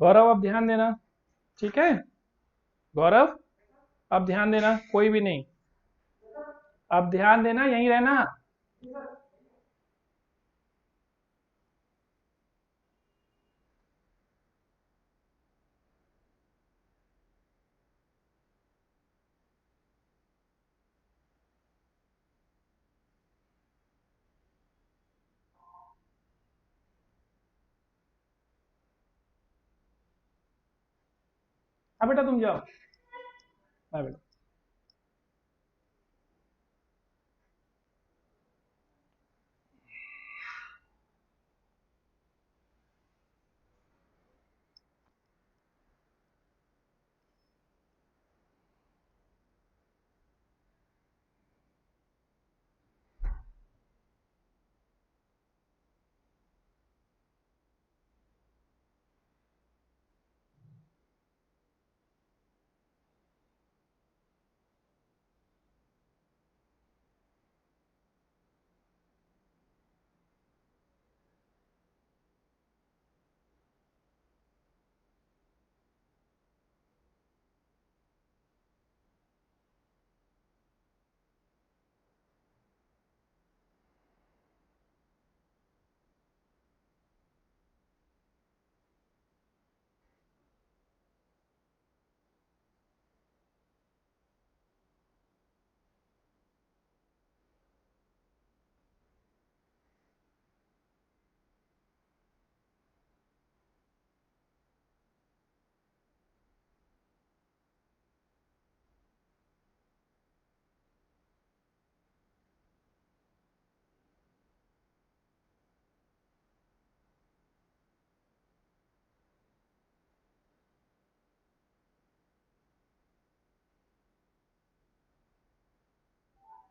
गौरव अब ध्यान देना, ठीक है? गौरव अब ध्यान देना, कोई भी नहीं, अब ध्यान देना, यहीं रहना। हाँ बेटा तुम जाओ। हाँ बेटा।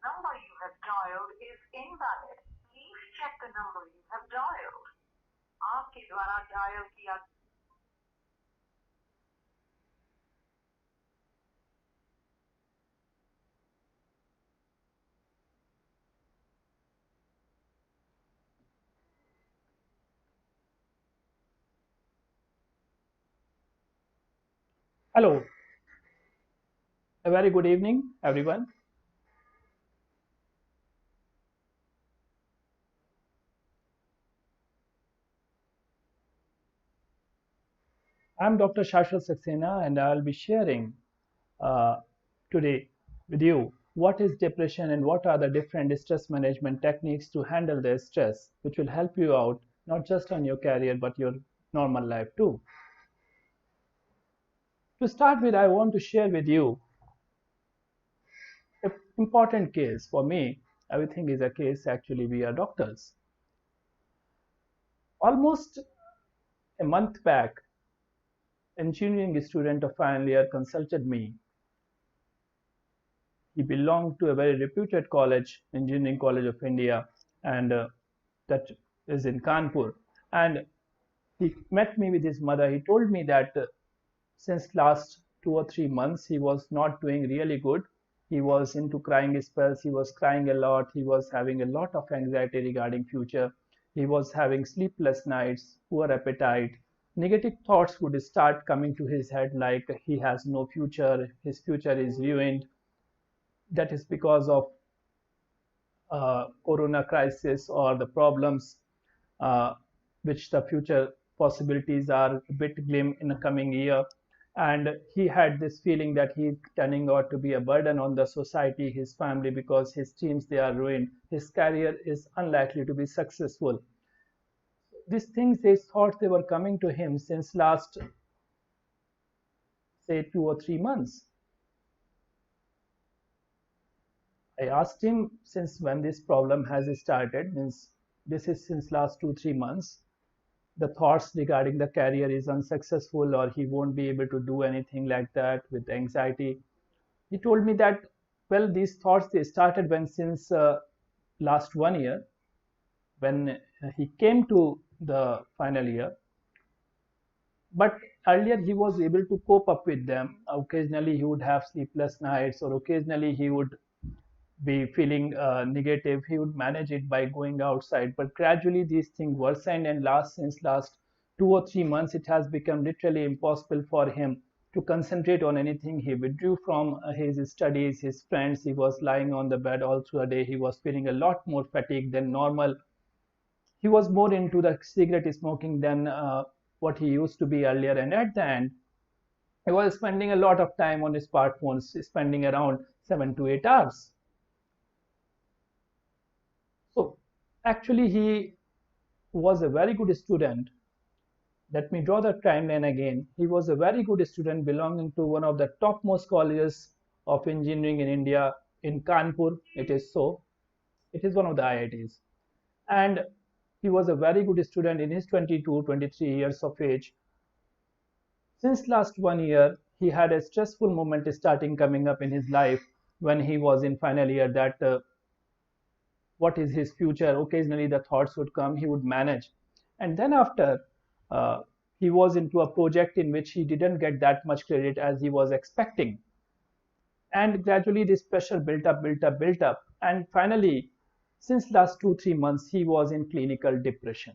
Number you have dialed is invalid. Please check the number you have dialed. आपके द्वारा डायल किया। Hello, a very good evening, everyone. I'm Dr. Shashwat Saxena, and I'll be sharing today with you what is depression and what are the different stress management techniques to handle the stress, which will help you out not just on your career but your normal life too. To start with, I want to share with you an important case. For me, everything is a case. Actually, we are doctors. Almost a month back, engineering student of final year consulted me. He belonged to a very reputed college, Engineering College of India, and that is in Kanpur. And he met me with his mother. He told me that since last 2 or 3 months he was not doing really good. He was into crying spells. He was crying a lot. He was having a lot of anxiety regarding future. He was having sleepless nights, poor appetite. Negative thoughts would start coming to his head like he has no future, his future is ruined. That is because of corona crisis or the problems which the future possibilities are a bit glim in the coming year. And he had this feeling that he's turning out to be a burden on the society, his family, because his dreams they are ruined, his career is unlikely to be successful. These things, these thoughts, they were coming to him since last say 2 or 3 months. I asked him since when this problem has started, means this is since last 2 3 months. The thoughts regarding the career is unsuccessful or he won't be able to do anything like that with anxiety. He told me that well, these thoughts they started when since last 1 year when he came to the final year, but earlier he was able to cope up with them. Occasionally he would have sleepless nights or occasionally he would be feeling negative. He would manage it by going outside, but gradually these things worsened and last since last 2 or 3 months, it has become literally impossible for him to concentrate on anything. He withdrew from his studies, his friends. He was lying on the bed all through the day. He was feeling a lot more fatigue than normal. He was more into the cigarette smoking than what he used to be earlier. And at the end, he was spending a lot of time on his smartphones, spending around 7 to 8 hours. So actually, he was a very good student. Let me draw the timeline again. He was a very good student belonging to one of the topmost colleges of engineering in India, in Kanpur. It is so. It is one of the IITs. And he was a very good student in his 22, 23 years of age. Since last 1 year, he had a stressful moment starting coming up in his life when he was in final year that what is his future. Occasionally the thoughts would come, he would manage. And then after, he was into a project in which he didn't get that much credit as he was expecting. And gradually this pressure built up. And finally, since last 2-3 months, he was in clinical depression.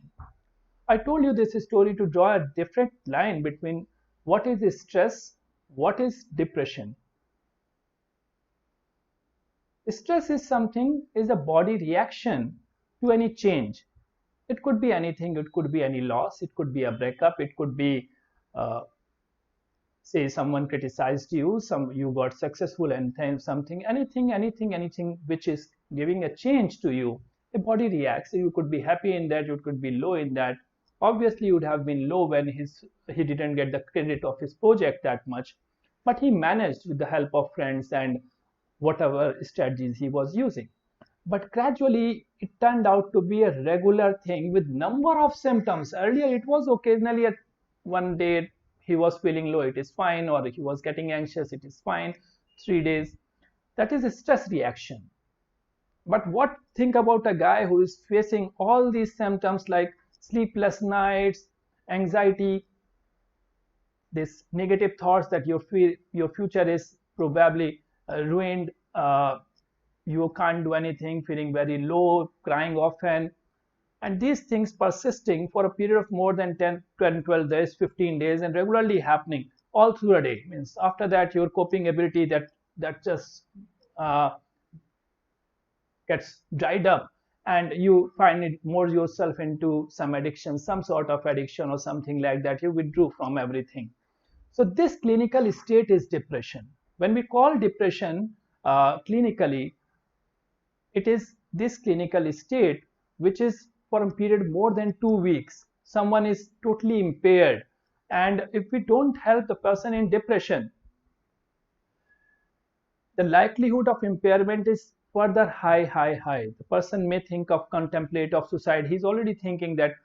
I told you this story to draw a different line between what is stress, what is depression. Stress is something, is a body reaction to any change. It could be anything, it could be any loss, it could be a breakup, it could be say someone criticized you, you got successful and then something, anything which is giving a change to you. The body reacts. You could be happy in that, you could be low in that. Obviously you would have been low when he didn't get the credit of his project that much, but he managed with the help of friends and whatever strategies he was using. But gradually it turned out to be a regular thing with number of symptoms. Earlier it was occasionally at one day he was feeling low, it is fine, or he was getting anxious, it is fine. 3 days, that is a stress reaction. But what think about a guy who is facing all these symptoms like sleepless nights, anxiety, this negative thoughts that your future is probably ruined, you can't do anything, feeling very low, crying often, and these things persisting for a period of more than 10, 12 days, 15 days, and regularly happening all through a day. Means after that your coping ability that just gets dried up, and you find it more yourself into some addiction, some sort of addiction or something like that. You withdrew from everything. So this clinical state is depression. When we call depression clinically, it is this clinical state which is for a period more than 2 weeks. Someone is totally impaired, and if we don't help the person in depression, the likelihood of impairment is further high. The person may think of contemplate of suicide. He's already thinking that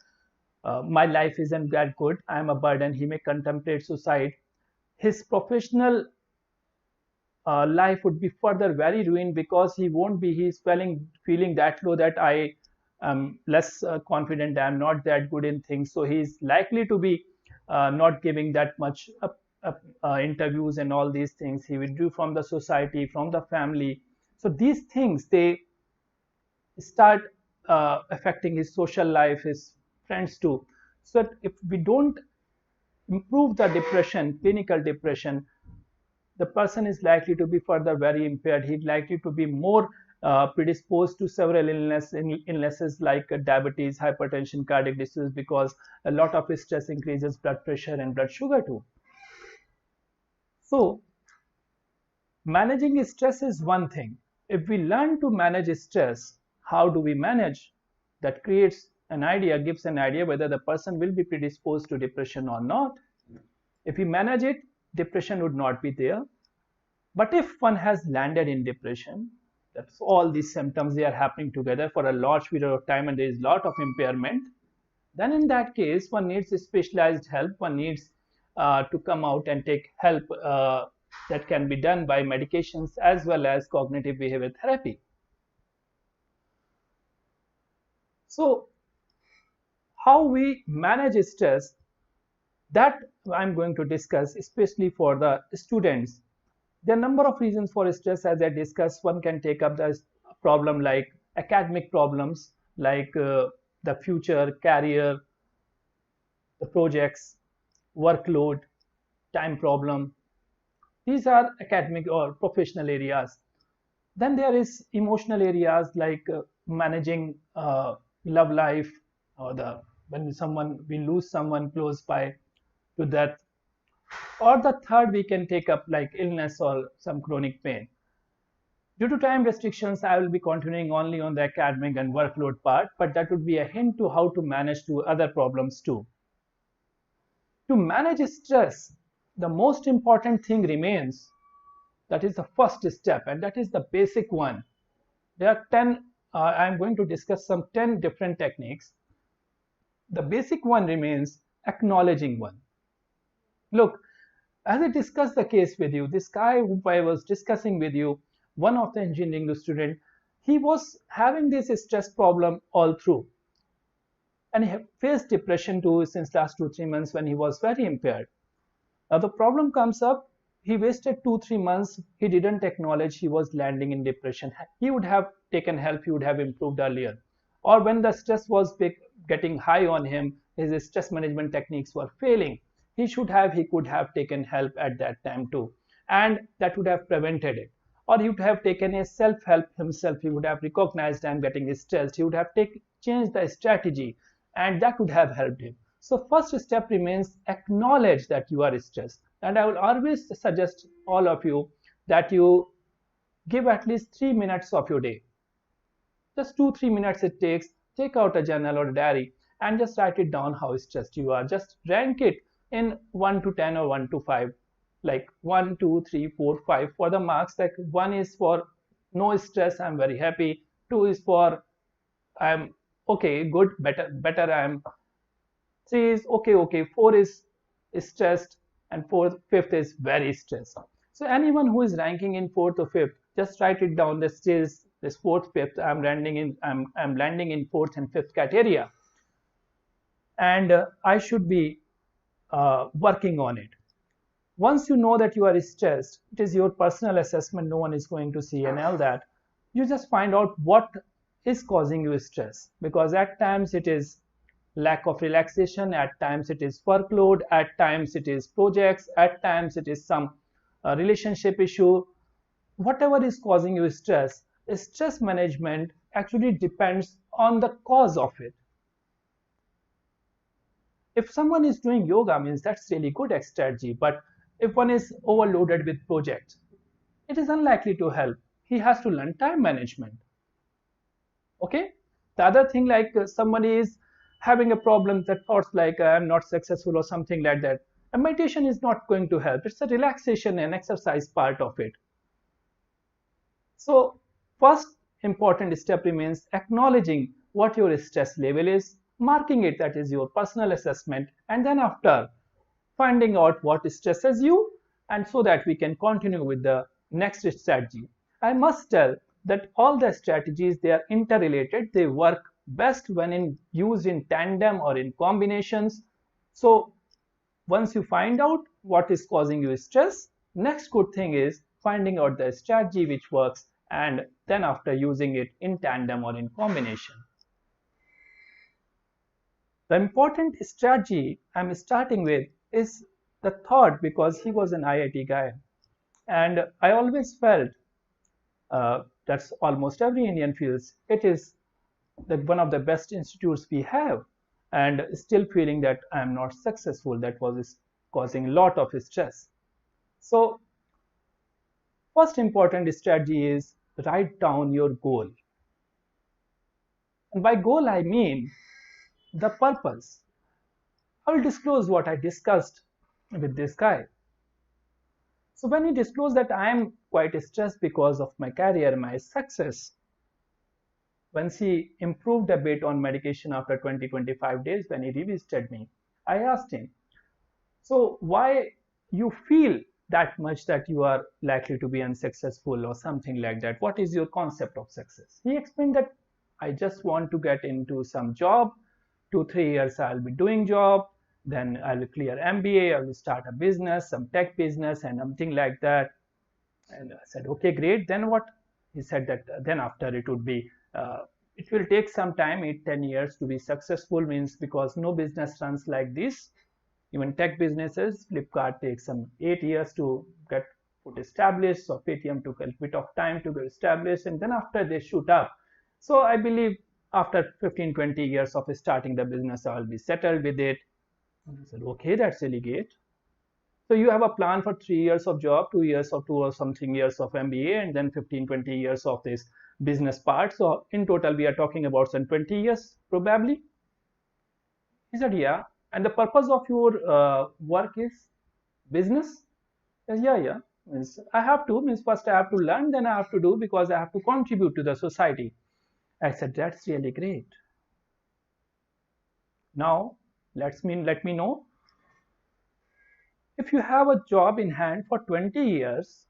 my life isn't that good, I am a burden. He may contemplate suicide. His professional life would be further very ruined, because he's feeling that low that I am less confident, I am not that good in things. So he's likely to be not giving that much interviews and all these things. He withdrew from the society, from the family. So these things, they start affecting his social life, his friends too. So if we don't improve the depression, clinical depression, the person is likely to be further very impaired. He's likely to be more predisposed to several illnesses like diabetes, hypertension, cardiac disease, because a lot of stress increases blood pressure and blood sugar too. So managing stress is one thing. If we learn to manage stress, how do we manage? That creates an idea, gives an idea whether the person will be predisposed to depression or not. If we manage it, depression would not be there. But if one has landed in depression, that's all these symptoms, they are happening together for a large period of time and there is a lot of impairment, then in that case one needs specialized help. One needs to come out and take help that can be done by medications as well as cognitive behavior therapy. So how we manage stress, that I'm going to discuss, especially for the students. There are a number of reasons for stress, as I discussed. One can take up the problem like academic problems, like the future, career, the projects, workload, time problem. These are academic or professional areas. Then there is emotional areas like managing love life, or the when someone we lose someone close by to death. Or the third we can take up like illness or some chronic pain. Due to time restrictions, I will be continuing only on the academic and workload part, but that would be a hint to how to manage to other problems too. To manage stress, the most important thing remains, that is the first step, and that is the basic one. There are 10, I'm going to discuss some 10 different techniques. The basic one remains acknowledging one. Look, as I discussed the case with you, this guy who I was discussing with you, one of the engineering student, he was having this stress problem all through. And he faced depression too since last 2-3 months when he was very impaired. Now the problem comes up, he wasted 2-3 months, he didn't acknowledge he was landing in depression. He would have taken help, he would have improved earlier. Or when the stress was getting high on him, his stress management techniques were failing, he could have taken help at that time too. And that would have prevented it. Or he would have taken a self-help himself, he would have recognized I'm getting stressed, he would have changed the strategy, and that would have helped him. So first step remains acknowledge that you are stressed. And I will always suggest all of you that you give at least 3 minutes of your day. Just 2-3 minutes it takes. Take out a journal or a diary and just write it down how stressed you are. Just rank it in 1 to 10 or 1 to 5. Like 1, 2, 3, 4, 5 for the marks. Like 1 is for no stress, I'm very happy. 2 is for I'm okay, good, better I'm. 3 is okay. 4 is stressed, and 5th is very stressed. So anyone who is ranking in 4th or 5th, just write it down. This 4th, 5th. I'm landing in 4th and 5th criteria, and I should be working on it. Once you know that you are stressed, it is your personal assessment, no one is going to see and all that. You just find out what is causing you stress, because at times it is lack of relaxation, at times it is workload, at times it is projects, at times it is some relationship issue. Whatever is causing you stress management actually depends on the cause of it. If someone is doing yoga, means that's really good strategy, but if one is overloaded with projects, it is unlikely to help. He has to learn time management. Okay. The other thing, like somebody is having a problem, that thoughts like I'm not successful or something like that, and meditation is not going to help. It's a relaxation and exercise part of it. So first important step remains acknowledging what your stress level is, marking it, that is your personal assessment, and then after finding out what stresses you, and so that we can continue with the next strategy. I must tell that all the strategies, they are interrelated. They work best when used in tandem or in combinations. So once you find out what is causing you stress, next good thing is finding out the strategy which works, and then after using it in tandem or in combination. The important strategy I'm starting with is the thought, because he was an IIT guy, and I always felt that's almost every Indian feels, it is one of the best institutes we have, and still feeling that I am not successful. That was causing a lot of stress. So first important strategy is write down your goal. And by goal I mean the purpose. I will disclose what I discussed with this guy. So when he disclosed that I am quite stressed because of my career, my success, once he improved a bit on medication after 20-25 days, when he revisited me, I asked him, so why you feel that much that you are likely to be unsuccessful or something like that? What is your concept of success? He explained that I just want to get into some job, 2-3 years I'll be doing job, then I will clear MBA, I will start a business, some tech business and something like that. And I said, okay, great. Then what? He said that then after it would be It will take some time, 8-10 years to be successful, means because no business runs like this. Even tech businesses, Flipkart takes some 8 years to get put established, so Paytm took a bit of time to get established, and then after they shoot up. So I believe after 15-20 years of starting the business, I will be settled with it. And I said, okay, that's really great. So you have a plan for 3 years of job, 2 years or 2 or something years of MBA, and then 15-20 years of this business part. So in total, we are talking about some 20 years probably. He said, yeah. And the purpose of your work is business? Says, yeah. Means I have to, means first I have to learn, then I have to do, because I have to contribute to the society. I said, that's really great. Now, let me know. If you have a job in hand for 20 years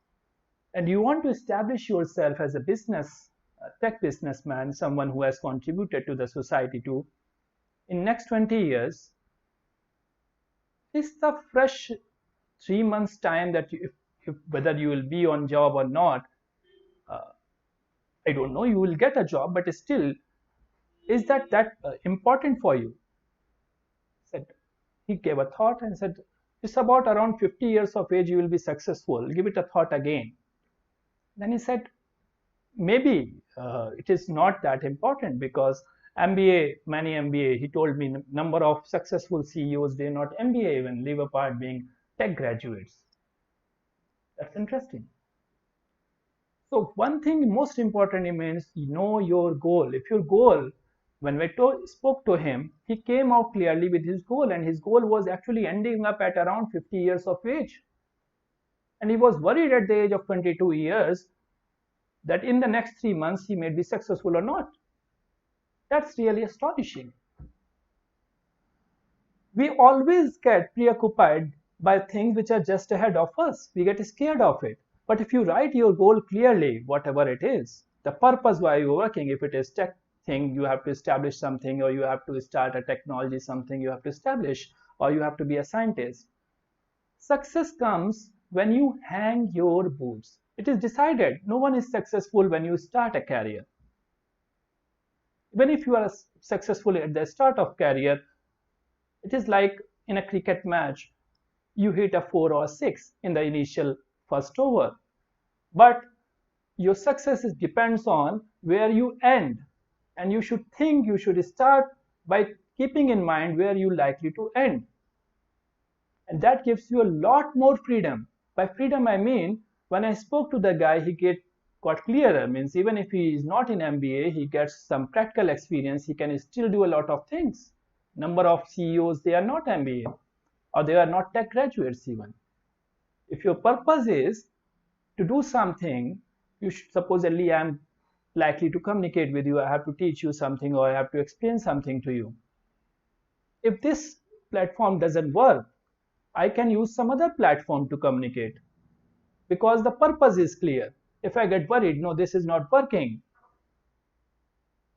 and you want to establish yourself as a business, a tech businessman, someone who has contributed to the society too, in next 20 years, is the fresh 3 months time that whether you will be on job or not, I don't know, you will get a job, but still, is that important for you? Said, he gave a thought and said, it's about around 50 years of age you will be successful. Give it a thought again. Then he said, maybe it is not that important, because MBA, many MBA, he told me number of successful CEOs, they're not MBA even, leave apart being tech graduates. That's interesting. So one thing most important remains, know your goal. If your goal, when we spoke to him, he came out clearly with his goal, and his goal was actually ending up at around 50 years of age. And he was worried at the age of 22 years that in the next 3 months he may be successful or not. That's really astonishing. We always get preoccupied by things which are just ahead of us. We get scared of it. But if you write your goal clearly, whatever it is, the purpose why you're working, if it is tech thing, you have to establish something, or you have to start a technology, something you have to establish, or you have to be a scientist. Success comes when you hang your boots. It is decided. No one is successful when you start a career. Even if you are successful at the start of career, it is like in a cricket match, you hit a 4 or 6 in the initial first over. But your success depends on where you end. And you should start by keeping in mind where you're likely to end. And that gives you a lot more freedom. By freedom, I mean, when I spoke to the guy, he got clearer. Means even if he is not in MBA, he gets some practical experience. He can still do a lot of things. Number of CEOs, they are not MBA, or they are not tech graduates even. If your purpose is to do something, you should, supposedly I'm likely to communicate with you, I have to teach you something, or I have to explain something to you. If this platform doesn't work, I can use some other platform to communicate, because the purpose is clear. If I get worried, no, this is not working,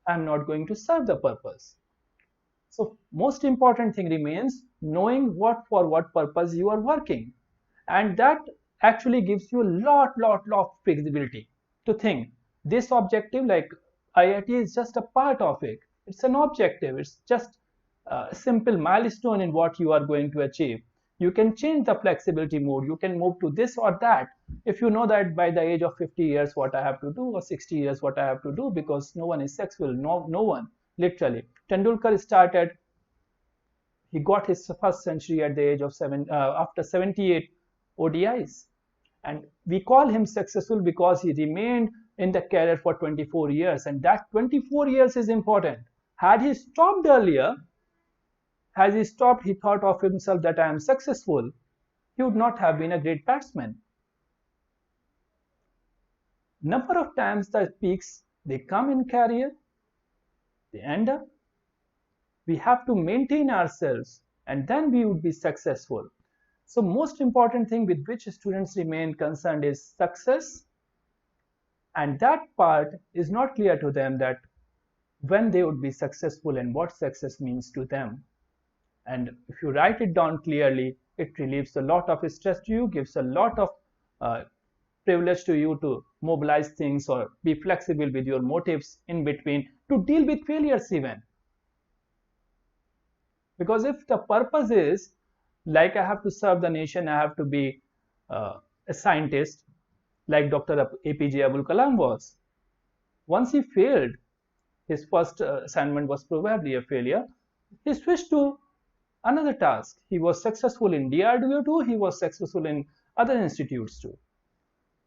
I'm not going to serve the purpose. So most important thing remains knowing for what purpose you are working. And that actually gives you a lot flexibility to think. This objective, like IIT, is just a part of it. It's an objective. It's just a simple milestone in what you are going to achieve. You can change the flexibility mode. You can move to this or that. If you know that by the age of 50 years what I have to do, or 60 years what I have to do, because no one is successful. No one, literally. Tendulkar started, he got his first century at the age of after 78 ODIs. And we call him successful because he remained in the career for 24 years. And that 24 years is important. Had he stopped earlier, he thought of himself that I am successful, he would not have been a great batsman. Number of times the peaks, they come in career, they end up. We have to maintain ourselves, and then we would be successful. So most important thing with which students remain concerned is success. And that part is not clear to them, that when they would be successful and what success means to them. And if you write it down clearly, it relieves a lot of stress to you, gives a lot of privilege to you to mobilize things or be flexible with your motives in between to deal with failures even. Because if the purpose is like I have to serve the nation, I have to be a scientist like Dr. APJ Abul Kalam was. Once he failed, his first assignment was probably a failure. He switched to another task. He was successful in DRDO too, he was successful in other institutes too.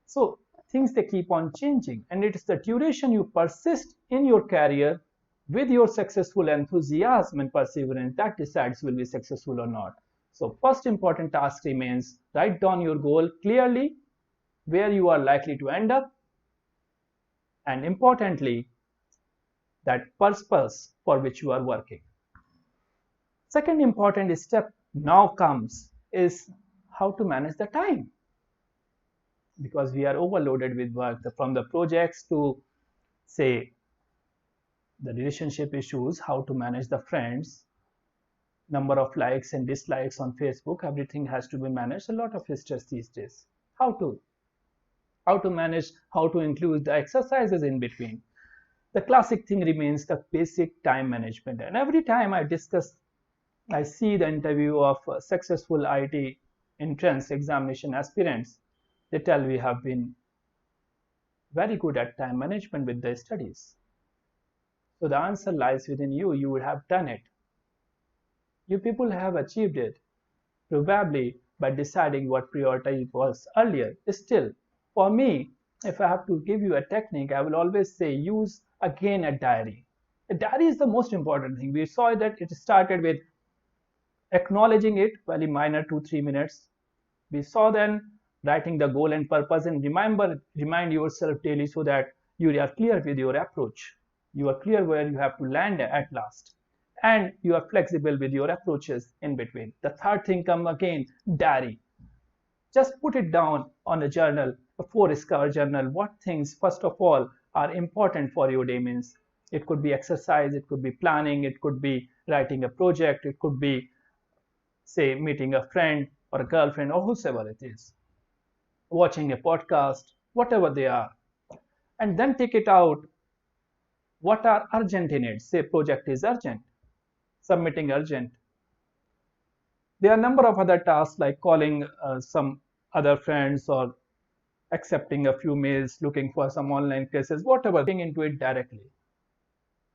So things, they keep on changing, and it is the duration you persist in your career with your successful enthusiasm and perseverance that decides will be successful or not. So first important task remains, write down your goal clearly, where you are likely to end up, and importantly, that purpose for which you are working. Second important step now comes is how to manage the time, because we are overloaded with work, from the projects to say the relationship issues, how to manage the friends, number of likes and dislikes on Facebook, everything has to be managed. A lot of stress these days. How to manage, how to include the exercises in between. The classic thing remains the basic time management. And every time I see the interview of successful IT entrance examination aspirants, they tell we have been very good at time management with the studies. So the answer lies within you. You would have done it. You people have achieved it, probably by deciding what priority was earlier. Still, for me, if I have to give you a technique, I will always say use again a diary. A diary is the most important thing. We saw that it started with acknowledging it, very minor, 2-3 minutes. We saw then writing the goal and purpose, and remind yourself daily so that you are clear with your approach. You are clear where you have to land at last, and you are flexible with your approaches in between. The third thing come again, diary. Just put it down on a journal, a 4-square journal. What things, first of all, are important for your day. Means it could be exercise, it could be planning, it could be writing a project, it could be, say, meeting a friend or a girlfriend or whosoever it is, watching a podcast, whatever they are. And then take it out. What are urgent in it? Say project is urgent, submitting urgent. There are a number of other tasks like calling some other friends or accepting a few mails, looking for some online classes, whatever, getting into it directly,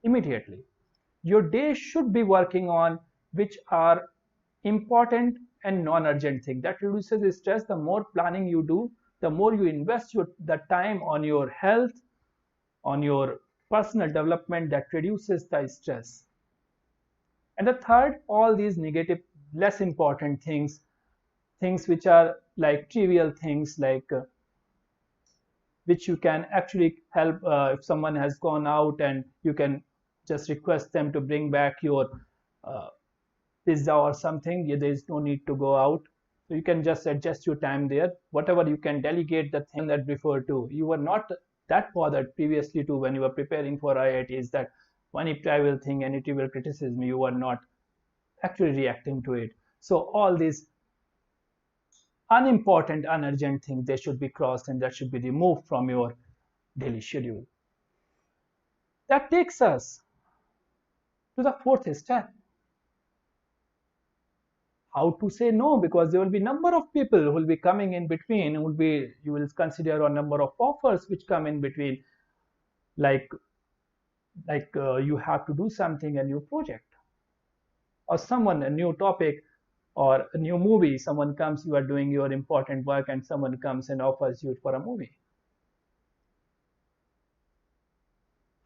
immediately. Your day should be working on which are important and non-urgent things. That reduces stress. The more planning you do, the more you invest the time on your health, on your personal development, that reduces the stress. And the third, all these negative, less important things which are like trivial things, like which you can actually help if someone has gone out, and you can just request them to bring back your pizza or something. There is no need to go out, so you can just adjust your time there. Whatever you can delegate the thing that before to. You were not that bothered previously to when you were preparing for IITs that any trivial thing, any trivial criticism, you were not actually reacting to it. So all these unimportant, unurgent things, they should be crossed and that should be removed from your daily schedule. That takes us to the fourth step. How to say no, because there will be number of people who will be coming in between. You will consider a number of offers which come in between, like you have to do something, a new project, or someone, a new topic, or a new movie. Someone comes, you are doing your important work, and someone comes and offers you for a movie.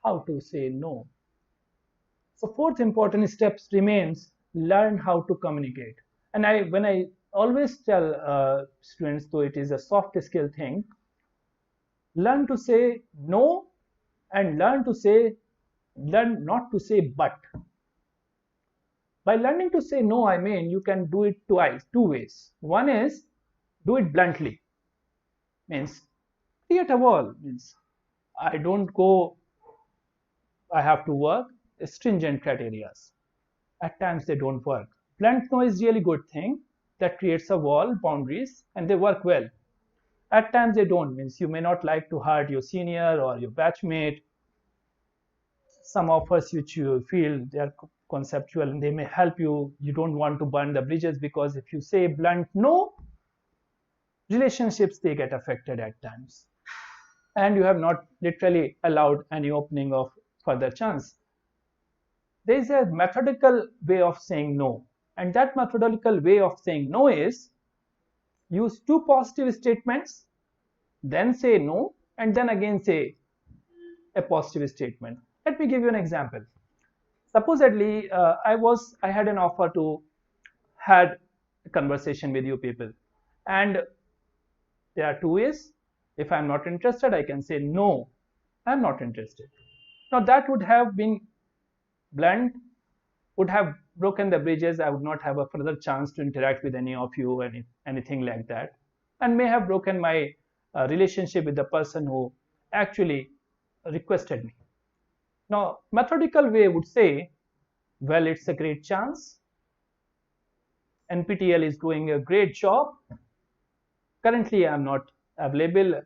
How to say no. So fourth important steps remains, learn how to communicate. And when I always tell students, though it is a soft skill thing, learn to say no, and learn not to say but. By learning to say no, I mean you can do it two ways. One is do it bluntly, means create a wall, means I don't go, I have to work, stringent criteria. At times they don't work. Blunt no is really good thing that creates a wall, boundaries, and they work well. At times they don't, means you may not like to hurt your senior or your batchmate. some offers which you feel they are conceptual and they may help you. You don't want to burn the bridges, because if you say blunt no, relationships, they get affected at times, and you have not literally allowed any opening of further chance. There is a methodical way of saying no, and that methodical way of saying no is use two positive statements, then say no, and then again say a positive statement. Let me give you an example. Supposedly, I had an offer to had a conversation with you people, and there are two ways. If I'm not interested, I can say no, I'm not interested. Now that would have been blunt, would have broken the bridges. I would not have a further chance to interact with any of you, anything like that, and may have broken my relationship with the person who actually requested me. Now, methodical way would say, well, it's a great chance. NPTEL is doing a great job. Currently, I'm not available.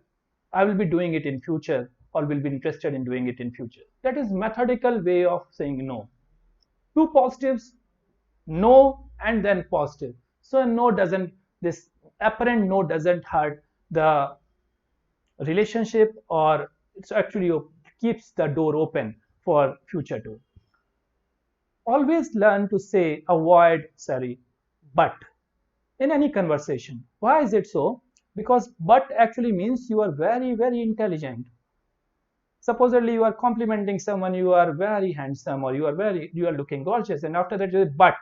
I will be doing it in future, or will be interested in doing it in future. That is methodical way of saying no. Two positives, no and then positive. So no doesn't, this apparent no doesn't hurt the relationship, or it's actually keeps the door open for future too. Always learn to say but in any conversation. Why is it so? Because but actually means you are very, very intelligent. Supposedly you are complimenting someone, you are very handsome, or you are looking gorgeous, and after that you say but,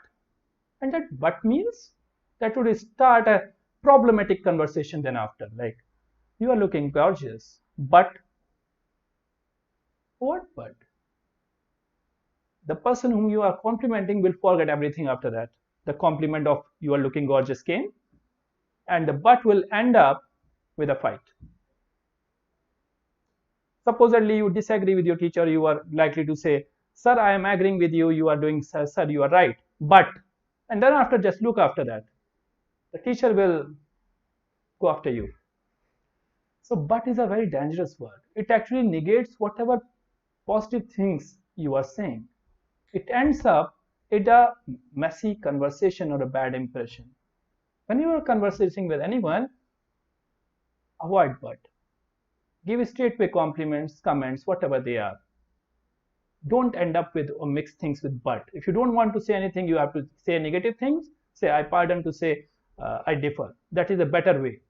and that but means that would start a problematic conversation then after, like, you are looking gorgeous, but what but? The person whom you are complimenting will forget everything after that. The compliment of you are looking gorgeous came, and the but will end up with a fight. Supposedly you disagree with your teacher, you are likely to say, sir, I am agreeing with you, you are doing, sir, you are right, but, and then after just look after that. The teacher will go after you. So but is a very dangerous word. It actually negates whatever positive things you are saying. It ends up in a messy conversation or a bad impression. When you are conversing with anyone, avoid but. Give straightway compliments, comments, whatever they are. Don't end up with or mix things with but. If you don't want to say anything, you have to say negative things. Say I pardon to say I differ. That is a better way.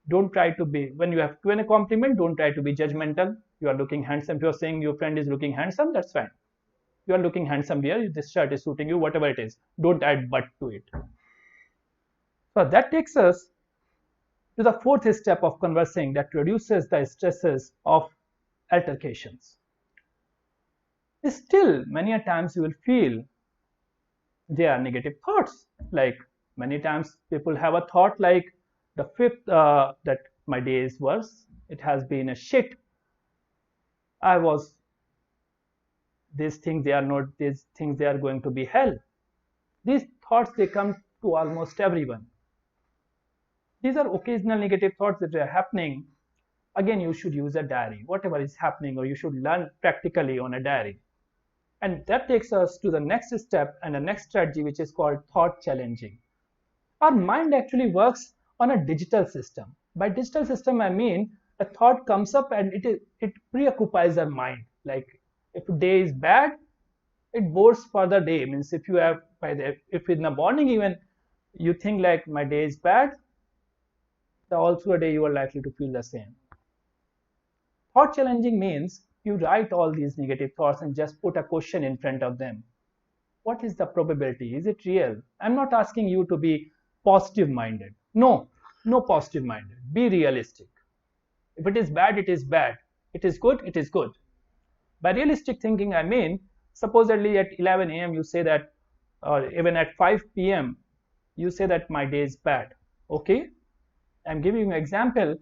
Don't try to be, when you have given a compliment, don't try to be judgmental. You are looking handsome. If you are saying your friend is looking handsome, that's fine. You are looking handsome here. This shirt is suiting you, whatever it is. Don't add but to it. So that takes us to the fourth step of conversing that reduces the stresses of altercations. Still, many a times you will feel there are negative thoughts. Like many times people have a thought like the fifth, that my day is worse. It has been a shit. These things, they are not, these things, they are going to be hell. These thoughts, they come to almost everyone. These are occasional negative thoughts that are happening. Again, you should use a diary, whatever is happening, or you should learn practically on a diary. And that takes us to the next step and the next strategy, which is called thought challenging. Our mind actually works on a digital system. By digital system, I mean a thought comes up and it preoccupies our mind. Like if day is bad, it bores for the day. Means if you have, if in the morning even you think like my day is bad, also a day you are likely to feel the same. Thought challenging means you write all these negative thoughts and just put a question in front of them. What is the probability? Is it real? I'm not asking you to be positive minded. No positive minded. Be realistic. If it is bad, it is bad. It is good, it is good. By realistic thinking, I mean, supposedly at 11 a.m. you say that, or even at 5 p.m. you say that my day is bad. Okay? I'm giving you an example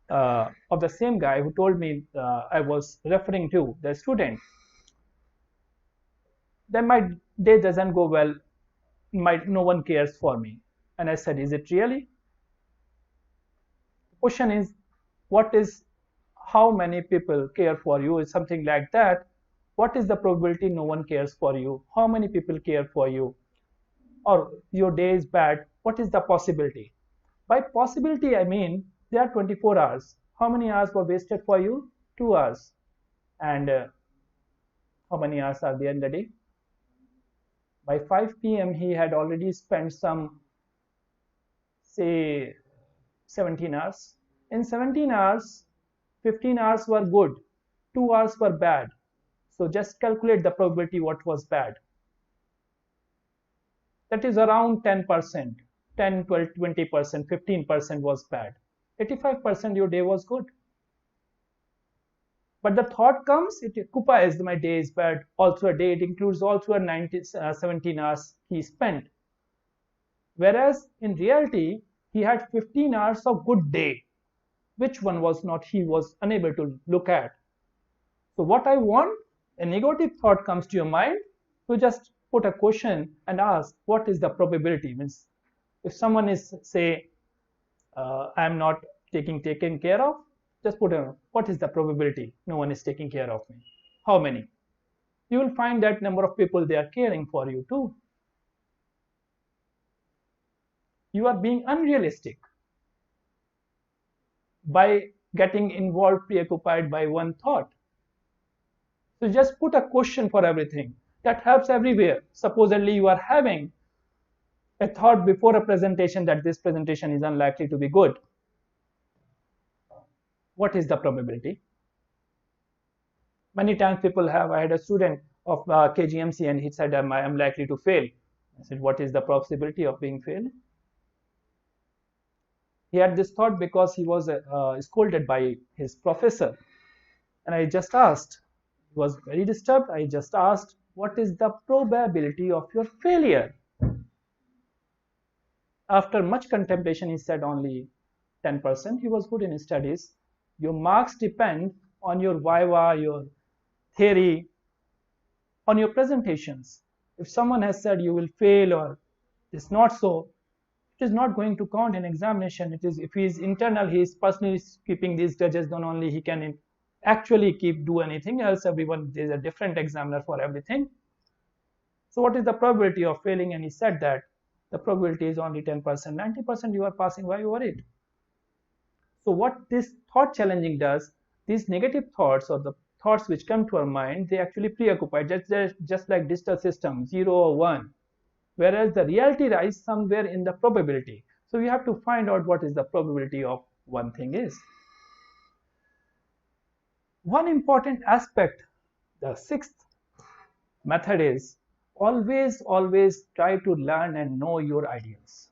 of the same guy who told me, I was referring to the student. Then my day doesn't go well, no one cares for me. And I said, is it really? The question is, how many people care for you? Is something like that. What is the probability no one cares for you? How many people care for you? Or your day is bad, what is the possibility? By possibility, I mean there are 24 hours. How many hours were wasted for you? 2 hours. And how many hours are there in the day? By 5 p.m., he had already spent some, say, 17 hours. In 17 hours, 15 hours were good, 2 hours were bad. So just calculate the probability what was bad. That is around 10%, 10, 12, 20%, 15% was bad. 85% your day was good. But the thought comes, it occupies my day is bad. Also a day, it includes also a 17 hours he spent. Whereas in reality, he had 15 hours of good day. Which one was not, he was unable to look at. So what I want, a negative thought comes to your mind, you just put a question and ask, what is the probability? Means if someone is, say, I am not taken care of, just put a, what is the probability no one is taking care of me? How many? You will find that number of people, they are caring for you too. You are being unrealistic by getting involved, preoccupied by one thought. So just put a question for everything. That helps everywhere. Supposedly you are having a thought before a presentation that this presentation is unlikely to be good. What is the probability? Many times people have, I had a student of KGMC and he said, I'm likely to fail. I said, what is the possibility of being failed? He had this thought because he was scolded by his professor. And I just asked, he was very disturbed. I just asked, what is the probability of your failure? After much contemplation, he said only 10%. He was good in his studies. Your marks depend on your viva, your theory, on your presentations. If someone has said you will fail or it's not so, it is not going to count in examination. It is, if he is internal, he is personally keeping these judges, then only he can actually do anything else. Everyone, there is a different examiner for everything. So what is the probability of failing? And he said that the probability is only 10%, 90% you are passing. Why you worried? So what this thought challenging does, these negative thoughts or the thoughts which come to our mind, they actually preoccupy, just like digital system, 0 or 1. Whereas the reality lies somewhere in the probability. So we have to find out what is the probability of one thing is. One important aspect, the sixth method is always try to learn and know your ideals.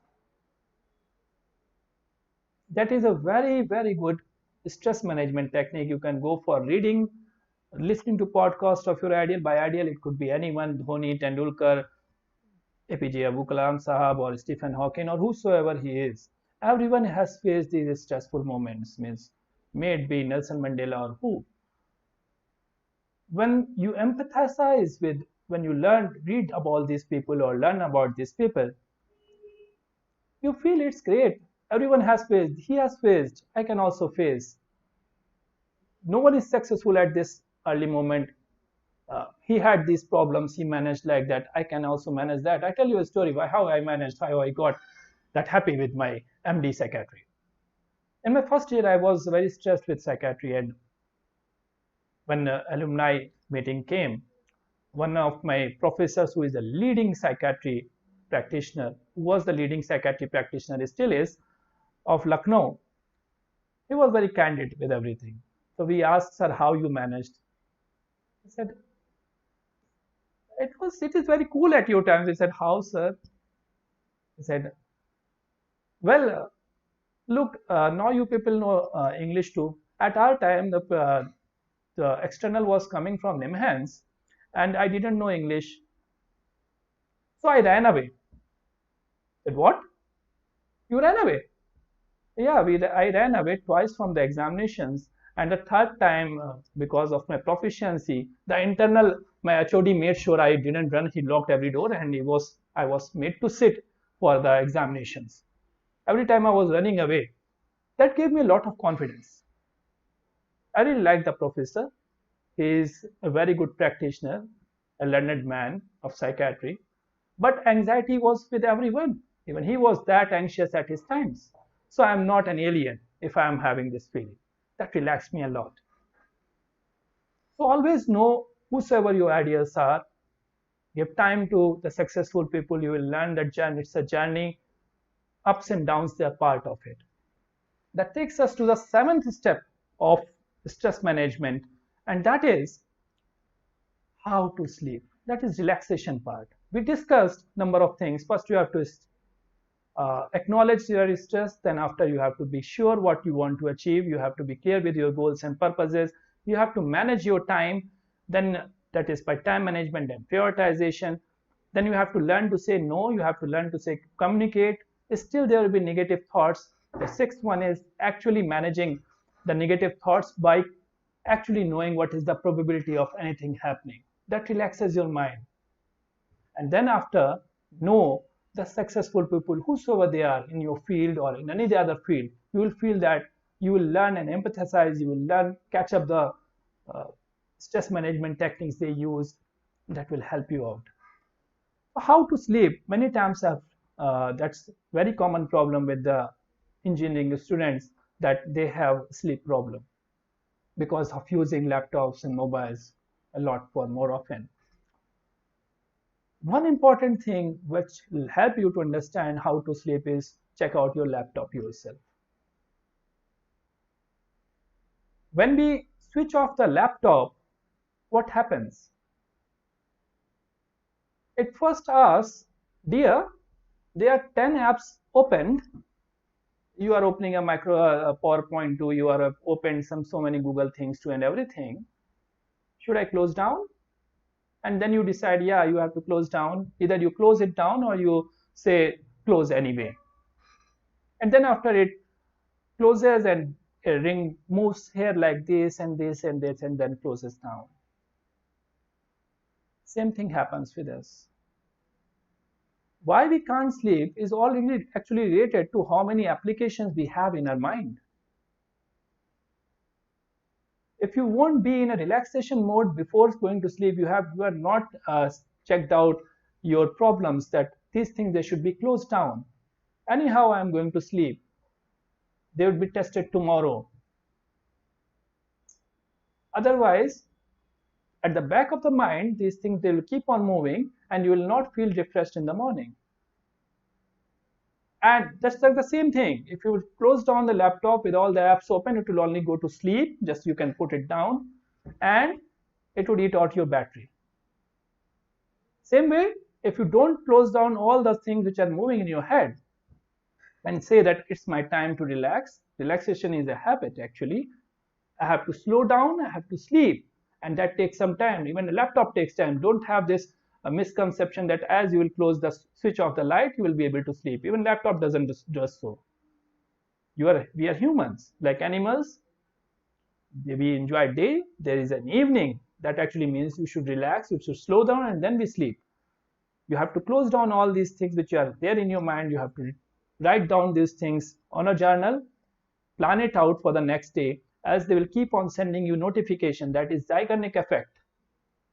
That is a very good stress management technique. You can go for reading, listening to podcast of your ideal. By ideal, it could be anyone, Dhoni, Tendulkar, APJ Abdul Kalam Sahab or Stephen Hawking or whosoever he is. Everyone has faced these stressful moments, means may it be Nelson Mandela or who. When you empathize with, when you read about these people or learn about these people, you feel it's great. Everyone has faced, he has faced, I can also face. No one is successful at this early moment. He had these problems, he managed like that, I can also manage that. I tell you a story how I managed, how I got that happy with my MD Psychiatry. In my first year, I was very stressed with Psychiatry, and when alumni meeting came, one of my professors who is a leading psychiatry practitioner, who was the leading psychiatry practitioner, still is, of Lucknow, he was very candid with everything. So we asked, sir, how you managed? He said, it is very cool at your times. He said, how, sir? He said, well, look, now you people know English too. At our time, the external was coming from NIMHANS, and I didn't know English. So I ran away. I said, what? You ran away? Yeah, I ran away twice from the examinations, and the third time, because of my proficiency, the internal, my HOD made sure I didn't run. He locked every door, and I was made to sit for the examinations. Every time I was running away, that gave me a lot of confidence. I really liked the professor. he is a very good practitioner, a learned man of psychiatry, but anxiety was with everyone. Even he was that anxious at his times. So I'm not an alien if I'm having this feeling. That relaxed me a lot. So always know whosoever your ideas are, give time to the successful people. You will learn that journey. It's a journey, ups and downs, they're part of it. That takes us to the seventh step of stress management, and that is how to sleep. That is relaxation part. We discussed number of things. First, you have to acknowledge your stress. Then after, you have to be sure what you want to achieve. You have to be clear with your goals and purposes. You have to manage your time. Then that is by time management and prioritization. Then you have to learn to say no. You have to learn to say communicate. Still there will be negative thoughts. The sixth one is actually managing the negative thoughts by actually knowing what is the probability of anything happening. That relaxes your mind. And then after, know the successful people, whosoever they are in your field or in any other field, you will feel that you will learn and empathize, you will learn, catch up the stress management techniques they use that will help you out. How to sleep? Many times that's very common problem with the engineering students, that they have sleep problem because of using laptops and mobiles a lot for more often. One important thing which will help you to understand how to sleep is check out your laptop yourself. When we switch off the laptop, what happens? It first asks, dear, there are 10 apps opened. You are opening a PowerPoint to, you are opened so many Google things to and everything. Should I close down? And then you decide, yeah, you have to close down. Either you close it down or you say close anyway. And then after it closes and a ring moves here like this and this and this and then closes down. Same thing happens with us. Why we can't sleep is already actually related to how many applications we have in our mind. If you won't be in a relaxation mode before going to sleep, you are not checked out your problems, that these things, they should be closed down. Anyhow, I am going to sleep. They would be tested tomorrow. Otherwise, at the back of the mind, these things, they will keep on moving and you will not feel refreshed in the morning. And that's like the same thing. If you close down the laptop with all the apps open, it will only go to sleep. Just you can put it down and it would eat out your battery. Same way, if you don't close down all the things which are moving in your head and say that it's my time to relax, relaxation is a habit actually. I have to slow down, I have to sleep, and that takes some time. Even the laptop takes time. Don't have this misconception that as you will close the switch off the light, you will be able to sleep. Even laptop doesn't just so. We are humans, like animals. We enjoy day. There is an evening. That actually means you should relax, you should slow down, and then we sleep. You have to close down all these things which are there in your mind. You have to write down these things on a journal, plan it out for the next day, as they will keep on sending you notification. That is Zeigarnik effect.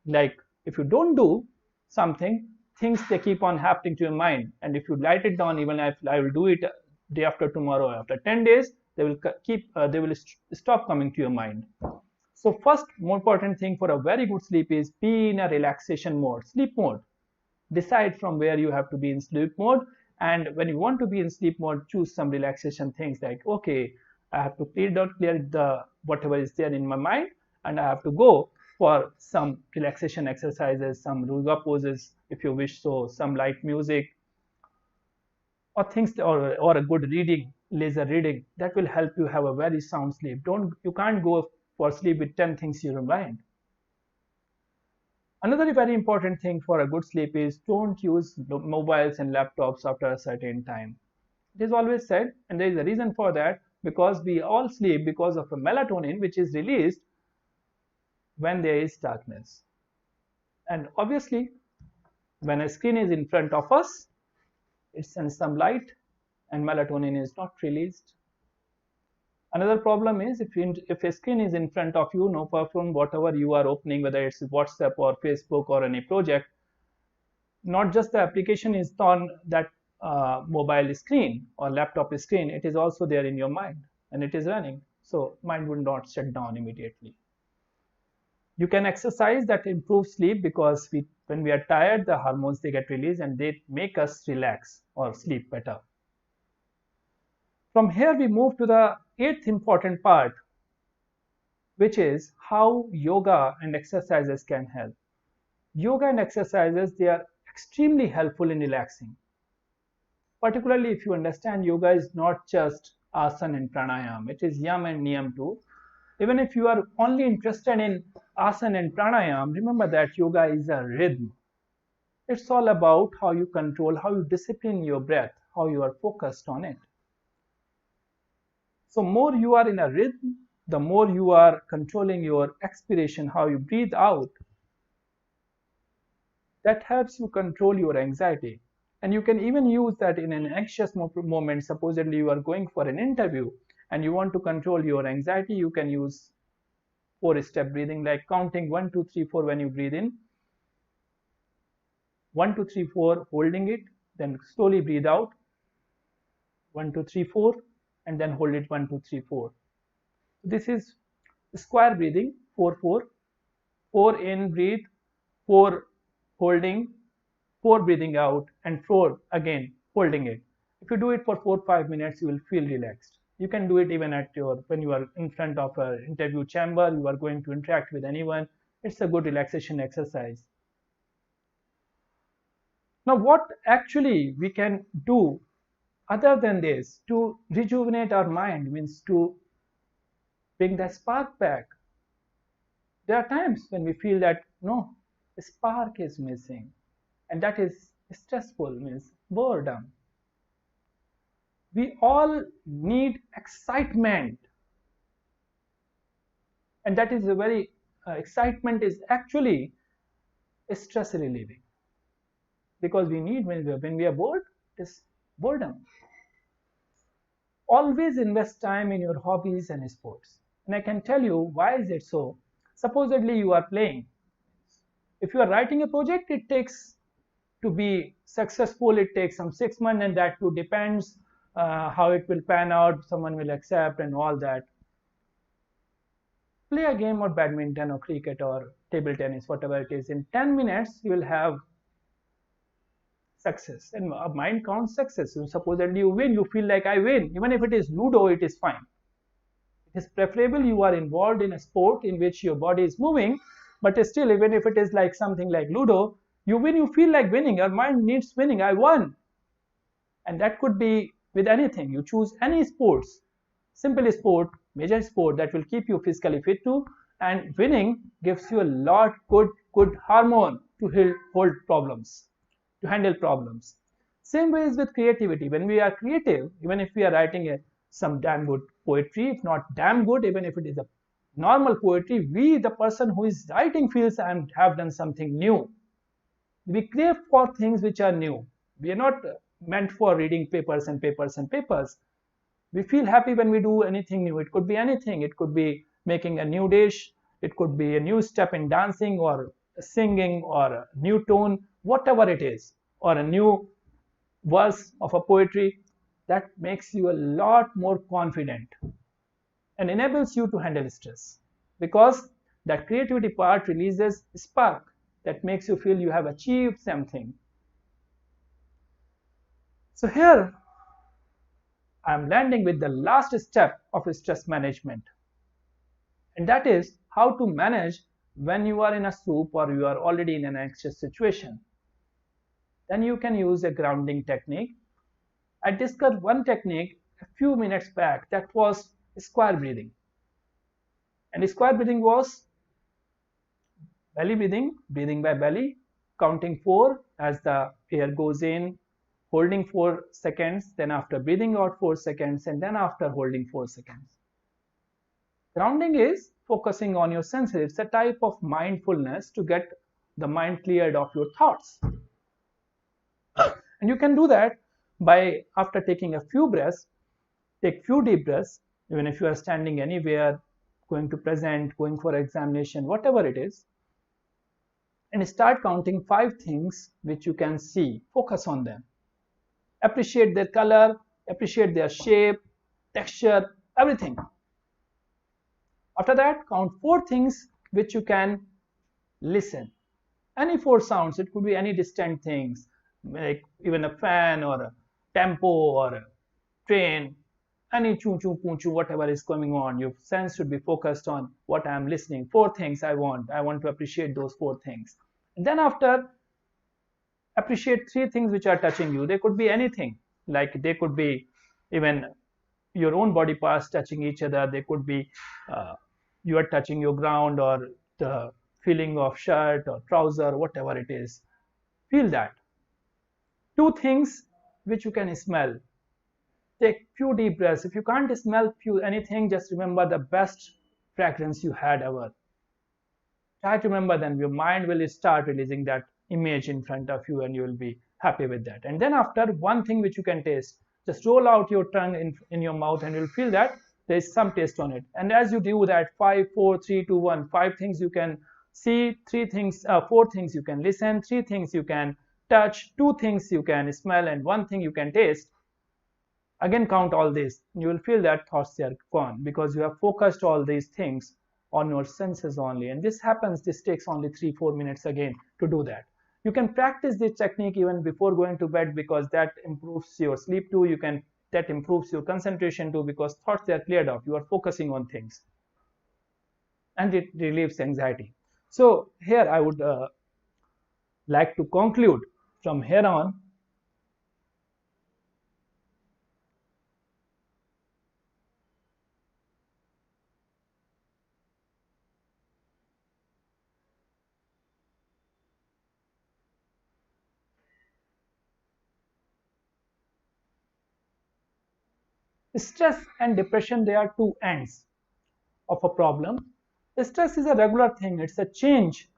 Like if you don't do something, things, they keep on happening to your mind. And if you write it down, even if I will do it day after tomorrow, after 10 days, they will stop coming to your mind. So first, more important thing for a very good sleep is be in a relaxation mode, sleep mode. Decide from where you have to be in sleep mode. And when you want to be in sleep mode, choose some relaxation things like, okay, I have to clear the whatever is there in my mind, and I have to go for some relaxation exercises, some yoga poses if you wish so, some light music, or things, or a good reading, laser reading, that will help you have a very sound sleep. You can't go for sleep with 10 things in your mind. Another very important thing for a good sleep is don't use mobiles and laptops after a certain time. It is always said, and there is a reason for that, because we all sleep because of a melatonin which is released when there is darkness. And obviously, when a screen is in front of us, it sends some light and melatonin is not released. Another problem is if a screen is in front of you, no problem whatever you are opening, whether it's WhatsApp or Facebook or any project, not just the application is on that mobile screen or laptop screen, it is also there in your mind and it is running. So mind would not shut down immediately. You can exercise that improves sleep because when we are tired, the hormones they get released and they make us relax or sleep better. From here we move to the 8th important part, which is how yoga and exercises can help. Yoga and exercises, they are extremely helpful in relaxing. Particularly if you understand yoga is not just asana and pranayam, it is yam and niyam too. Even if you are only interested in asana and pranayam, remember that yoga is a rhythm. It's all about how you control, how you discipline your breath, how you are focused on it. So more you are in a rhythm, the more you are controlling your expiration, how you breathe out. That helps you control your anxiety. And you can even use that in an anxious moment. Supposedly you are going for an interview and you want to control your anxiety, you can use 4-step breathing, like counting 1, 2, 3, 4 when you breathe in. 1, 2, 3, 4, holding it, then slowly breathe out. 1, 2, 3, 4, and then hold it 1, 2, 3, 4. This is square breathing, 4, 4. 4 in, breathe, 4 holding, 4 breathing out, and 4 again holding it. If you do it for 4-5 minutes, you will feel relaxed. You can do it even when you are in front of an interview chamber, you are going to interact with anyone. It's a good relaxation exercise. Now, what actually we can do other than this to rejuvenate our mind, means to bring the spark back? There are times when we feel that no, the spark is missing, and that is stressful, means boredom. We all need excitement, and that is a very excitement is actually stress relieving, because we need when we are bored, is boredom. Always invest time in your hobbies and sports, and I can tell you why is it so. Supposedly you are playing. If you are writing a project, it takes to be successful, it takes some 6 months, and that too depends how it will pan out, someone will accept and all that. Play a game of badminton or cricket or table tennis, whatever it is. In 10 minutes, you will have success, and mind counts success. So supposedly you win, you feel like I win. Even if it is Ludo, it is fine. It is preferable you are involved in a sport in which your body is moving, but still, even if it is like something like Ludo, you win, you feel like winning. Your mind needs winning. I won. And that could be with anything. You choose any sports, simple sport, major sport that will keep you physically fit too, and winning gives you a lot good hormone to hold problems, to handle problems. Same way is with creativity. When we are creative, even if we are writing some damn good poetry, if not damn good, even if it is a normal poetry, we, the person who is writing, feels I have done something new. We crave for things which are new. We are not meant for reading papers and papers and papers. We feel happy when we do anything new. It could be anything. It could be making a new dish. It could be a new step in dancing or singing or a new tone, whatever it is, or a new verse of a poetry. That makes you a lot more confident and enables you to handle stress, because that creativity part releases spark that makes you feel you have achieved something. So here I am landing with the last step of stress management, and that is how to manage when you are in a soup or you are already in an anxious situation. Then you can use a grounding technique. I discussed one technique a few minutes back, that was square breathing. And square breathing was belly breathing, breathing by belly, counting 4 as the air goes in, holding 4 seconds, then after breathing out 4 seconds, and then after holding 4 seconds. Grounding is focusing on your senses. It's a type of mindfulness to get the mind cleared of your thoughts. And you can do that by, after taking a few breaths, take few deep breaths, even if you are standing anywhere, going to present, going for examination, whatever it is, and start counting 5 things which you can see. Focus on them. Appreciate their color, appreciate their shape, texture, everything. After that, count 4 things which you can listen. Any 4 sounds, it could be any distant things, like even a fan or a tempo or a train, any choo choo poo choo, whatever is going on. Your sense should be focused on what I am listening. 4 things I want to appreciate those 4 things. And then after, appreciate 3 things which are touching you. They could be anything, like they could be even your own body parts touching each other. They could be you are touching your ground, or the feeling of shirt or trouser, whatever it is. Feel that. 2 things which you can smell. Take few deep breaths. If you can't smell anything, just remember the best fragrance you had ever. Try to remember, then your mind will start releasing that image in front of you and you will be happy with that. And then after, 1 thing which you can taste, just roll out your tongue in your mouth and you'll feel that there is some taste on it. And as you do that, 5, 4, 3, 2, 1, 5 things you can see, 4 things you can listen, 3 things you can touch, 2 things you can smell, and 1 thing you can taste. Again, count all this. You will feel that thoughts are gone because you have focused all these things on your senses only. And this takes only 3-4 minutes again to do that. You can practice this technique even before going to bed, because that improves your sleep too. That improves your concentration too, because thoughts are cleared off. You are focusing on things, and it relieves anxiety. So here I would like to conclude from here on. Stress and depression, they are 2 ends of a problem. Stress is a regular thing. It's a change.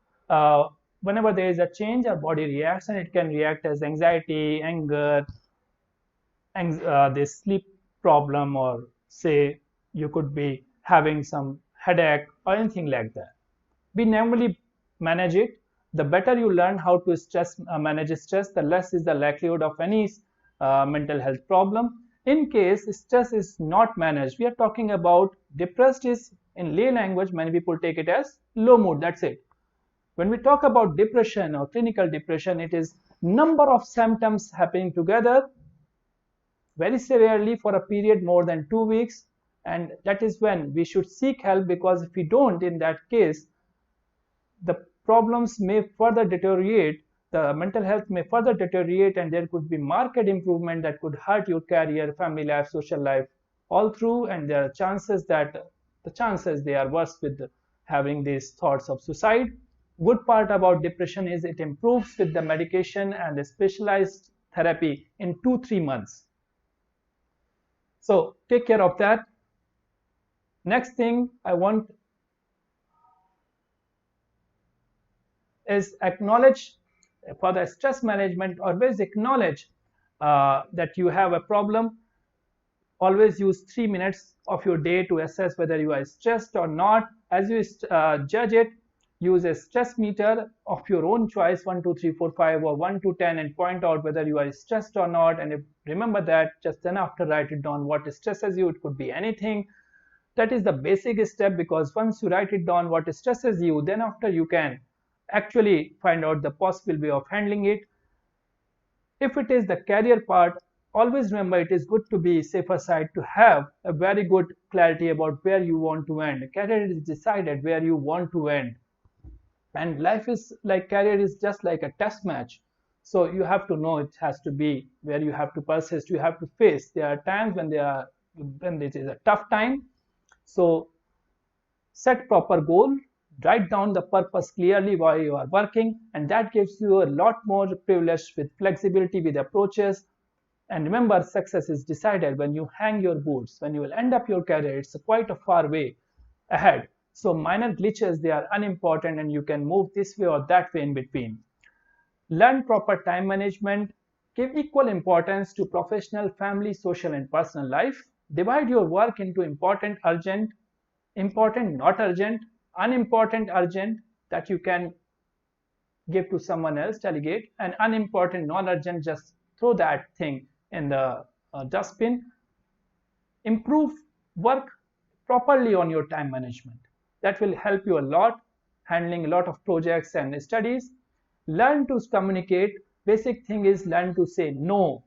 Whenever there is a change, our body reacts, and it can react as anxiety, anger, this sleep problem, or say you could be having some headache or anything like that. We normally manage it. The better you learn how to manage stress, the less is the likelihood of any mental health problem. In case stress is not managed, we are talking about depressed is, in lay language, many people take it as low mood. That's it. When we talk about depression or clinical depression, it is number of symptoms happening together very severely for a period more than 2 weeks, and that is when we should seek help, because if we don't, in that case, the problems may further deteriorate, the mental health may further deteriorate, and there could be marked improvement that could hurt your career, family life, social life, all through, and there are chances they are worse with having these thoughts of suicide. Good part about depression is it improves with the medication and the specialized therapy in 2-3 months. So take care of that. Next thing I want is acknowledge, for the stress management, always acknowledge that you have a problem. Always use 3 minutes of your day to assess whether you are stressed or not. As you judge it, use a stress meter of your own choice, 1, 2, 3, 4, 5, or 1 to 10, and point out whether you are stressed or not. And remember that, just then after, write it down what stresses you. It could be anything. That is the basic step, because once you write it down what stresses you, then after you can actually find out the possible way of handling it. If it is the career part, always remember it is good to be safer side, to have a very good clarity about where you want to end. Career is decided where you want to end, and life is like, career is just like a test match. So you have to know it has to be where you have to persist, you have to face. There are times when it is a tough time. So set proper goal, write down the purpose clearly why you are working, and that gives you a lot more privilege with flexibility with approaches. And remember, success is decided when you hang your boots. When you will end up your career, it's quite a far way ahead. So minor glitches, they are unimportant, and you can move this way or that way in between. Learn proper time management. Give equal importance to professional, family, social, and personal life. Divide your work into important, urgent, important, not urgent, unimportant, urgent, that you can give to someone else, delegate, and unimportant, non-urgent, just throw that thing in the dustbin. Improve work properly on your time management. That will help you a lot handling a lot of projects and studies. Learn to communicate. Basic thing is learn to say no.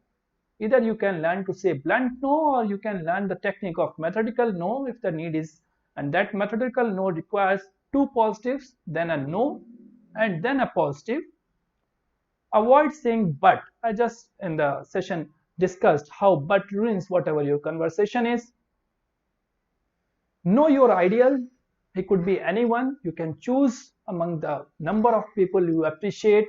Either you can learn to say blunt no, or you can learn the technique of methodical no if the need is, and that methodical no requires two positives, then a no, and then a positive. Avoid saying but. I just in the session discussed how but ruins whatever your conversation is. Know your ideal. It could be anyone. You can choose among the number of people you appreciate.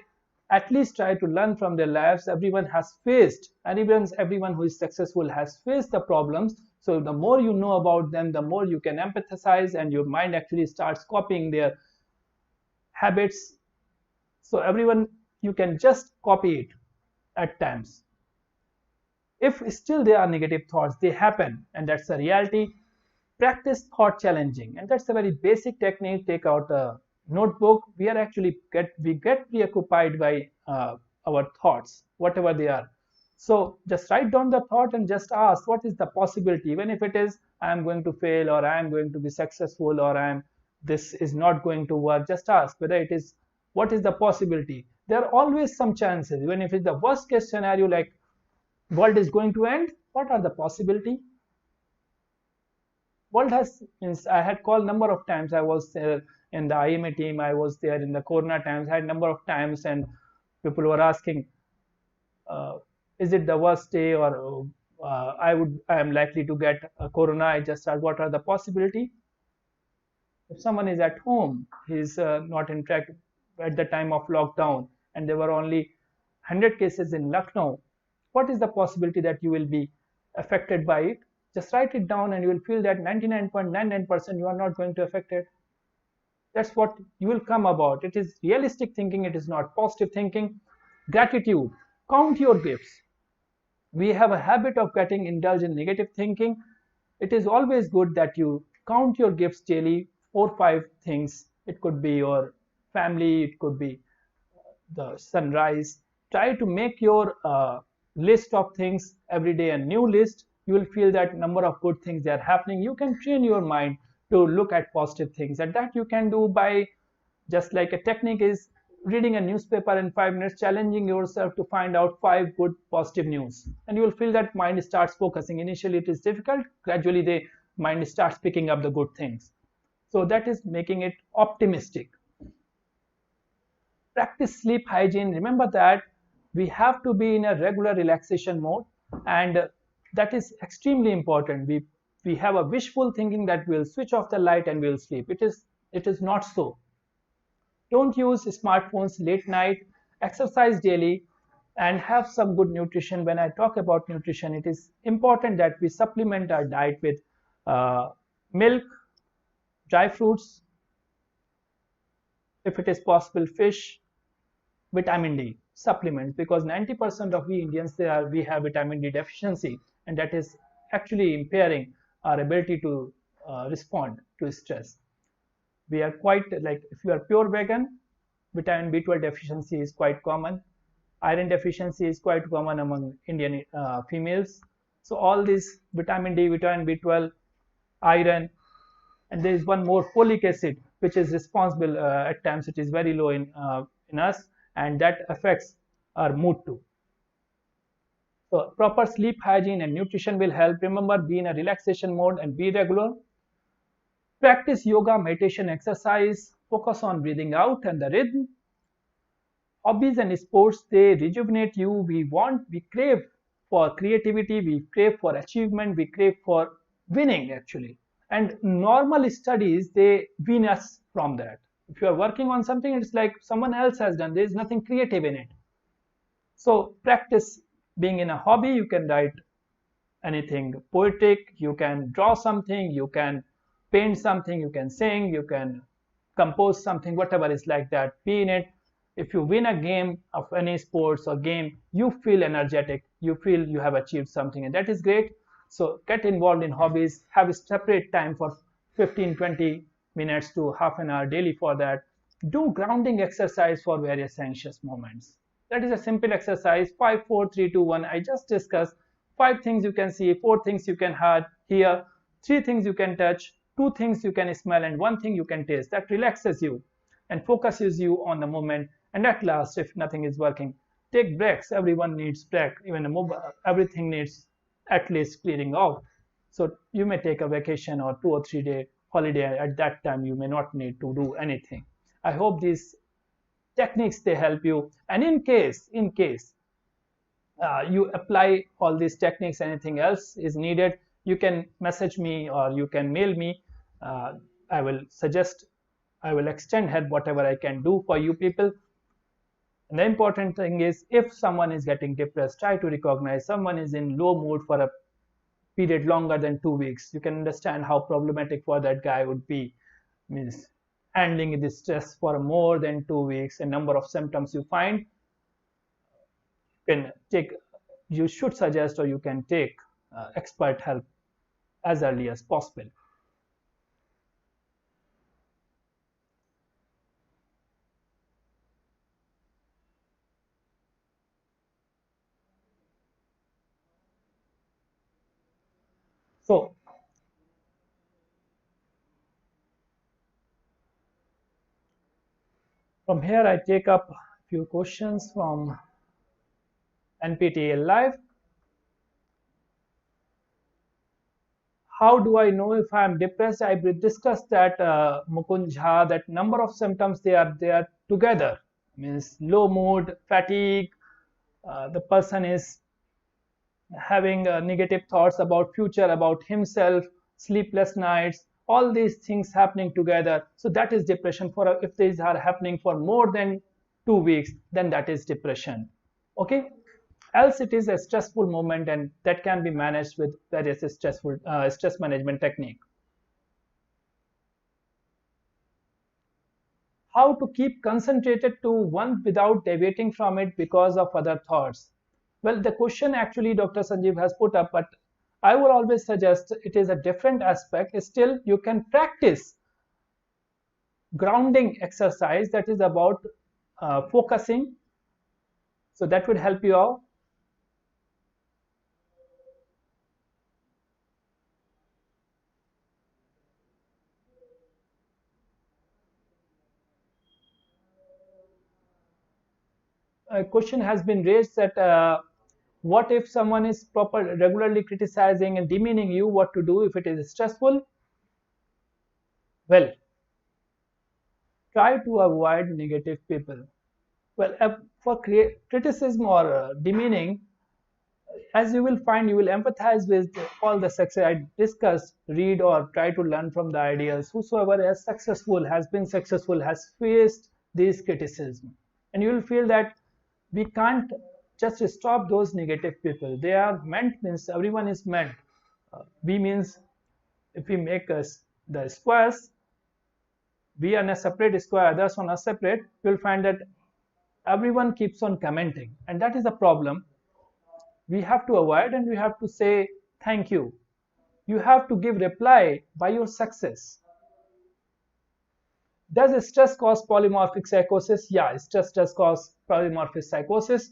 At least try to learn from their lives. Everyone has faced, everyone who is successful has faced the problems. So the more you know about them, the more you can empathize, and your mind actually starts copying their habits. So everyone, you can just copy it at times. If still there are negative thoughts, they happen, and that's a reality. Practice thought challenging, and that's a very basic technique. Take out a notebook. We get preoccupied by our thoughts, whatever they are. So just write down the thought and just ask, what is the possibility? Even if it is, I am going to fail, or I am going to be successful, or this is not going to work. Just ask whether it is, what is the possibility? There are always some chances. Even if it's the worst case scenario, like world is going to end, what are the possibility? World has, I had called number of times. I was there in the IMA team. I was there in the Corona times. I had number of times, and people were asking, is it the worst day, or I am likely to get Corona? I just asked, what are the possibility? If someone is at home, he is not in track at the time of lockdown, and there were only 100 cases in Lucknow. What is the possibility that you will be affected by it? Just write it down, and you will feel that 99.99% you are not going to affect it. That's what you will come about. It is realistic thinking. It is not positive thinking. Gratitude. Count your gifts. We have a habit of getting indulged in negative thinking. It is always good that you count your gifts daily, 4 or 5 things. It could be your family. It could be the sunrise. Try to make your list of things every day, a new list. You will feel that number of good things that are happening. You can train your mind to look at positive things, and that you can do by, just like a technique is reading a newspaper in 5 minutes, challenging yourself to find out 5 good positive news, and you will feel that mind starts focusing. Initially it is difficult, gradually the mind starts picking up the good things. So that is making it optimistic. Practice sleep hygiene. Remember that we have to be in a regular relaxation mode, and that is extremely important. We have a wishful thinking that we'll switch off the light and we'll sleep. It is not so. Don't use smartphones late night. Exercise daily, and have some good nutrition. When I talk about nutrition, it is important that we supplement our diet with milk, dry fruits, if it is possible, fish, vitamin D supplements, because 90% of we Indians we have vitamin D deficiency, and that is actually impairing our ability to respond to stress. We are quite, like, if you are pure vegan, vitamin B12 deficiency is quite common. Iron deficiency is quite common among Indian females. So all this vitamin D, vitamin B12, iron, and there is one more, folic acid, which is responsible at times. It is very low in us, and that affects our mood too. So proper sleep hygiene and nutrition will help. Remember, be in a relaxation mode and be regular. Practice yoga, meditation, exercise. Focus on breathing out and the rhythm. Hobbies and sports, they rejuvenate you. We crave for creativity, we crave for achievement, we crave for winning actually. And normal studies, they win us from that. If you are working on something, it's like someone else has done. There is nothing creative in it. So practice being in a hobby. You can write anything poetic, you can draw something, you can paint something, you can sing, you can compose something, whatever is like that, be in it. If you win a game of any sports or game, you feel energetic, you feel you have achieved something, and that is great. So get involved in hobbies, have a separate time for 15-20 minutes to half an hour daily for that. Do grounding exercise for various anxious moments. That is a simple exercise. 5, 4, 3, 2, 1. I just discussed 5 things you can see, 4 things you can hear, 3 things you can touch, 2 things you can smell, and 1 thing you can taste. That relaxes you and focuses you on the moment. And at last, if nothing is working, take breaks. Everyone needs break. Even a mobile, everything needs at least clearing out. So you may take a vacation or 2 or 3 day holiday. At that time, you may not need to do anything. I hope these techniques they help you. And in case you apply all these techniques, anything else is needed, you can message me or you can mail me. I will extend help whatever I can do for you people. And the important thing is, if someone is getting depressed, try to recognize someone is in low mood for a period longer than 2 weeks. You can understand how problematic for that guy would be. Means handling this stress for more than 2 weeks, a number of symptoms you find, you should suggest or you can take expert help as early as possible. So from here I take up a few questions from NPTEL Live. How do I know if I am depressed? I discussed that Mukund Jha, that number of symptoms they are together. Means low mood, fatigue, the person is having negative thoughts about future, about himself, sleepless nights, all these things happening together. So that is depression. If these are happening for more than 2 weeks, then that is depression. Okay. Else it is a stressful moment, and that can be managed with various stress management technique. How to keep concentrated to one without deviating from it because of other thoughts? Well, the question actually Dr. Sanjeev has put up, but I will always suggest it is a different aspect. Still, you can practice grounding exercise that is about focusing. So that would help you out. A question has been raised that what if someone is regularly criticizing and demeaning you, what to do if it is stressful? Well, try to avoid negative people. Well, for criticism or demeaning, as you will find, you will empathize with all the success I discussed, read or try to learn from the ideas. Whosoever has been successful, has faced these criticism. And you will feel that we can't just stop those negative people. They are meant, means everyone is meant. We means if we make the squares, we are in a separate square, others on a separate, you will find that everyone keeps on commenting. And that is the problem. We have to avoid, and we have to say thank you. You have to give reply by your success. Does stress cause polymorphic psychosis? Yeah, stress does cause polymorphic psychosis.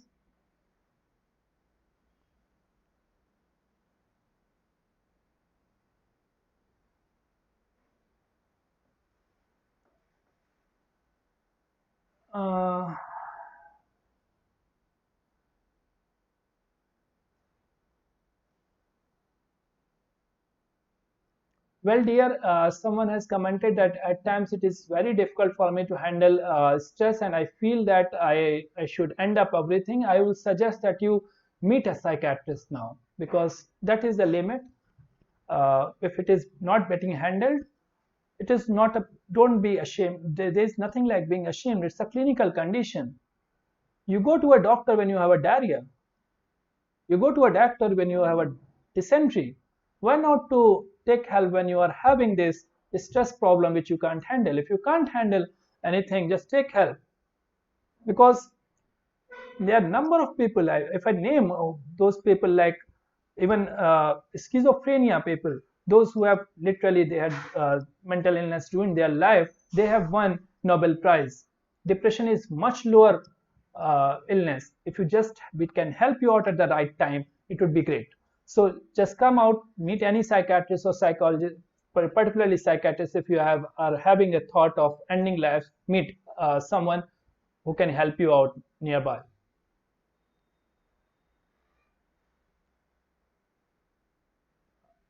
Well, dear, someone has commented that at times it is very difficult for me to handle stress, and I feel that I should end up everything. I will suggest that you meet a psychiatrist now, because that is the limit. If it is not getting handled, it is not don't be ashamed. There is nothing like being ashamed. It's a clinical condition. You go to a doctor when you have a diarrhea. You go to a doctor when you have a dysentery. Why not to take help when you are having this stress problem which you can't handle? If you can't handle anything, just take help. Because there are a number of people, if I name those people like Even schizophrenia people, those who have literally they had mental illness during their life, they have won Nobel Prize. Depression is much lower illness. If you just we can help you out at the right time, it would be great. So just come out, meet any psychiatrist or psychologist, particularly psychiatrist. If you are having a thought of ending life, meet someone who can help you out nearby.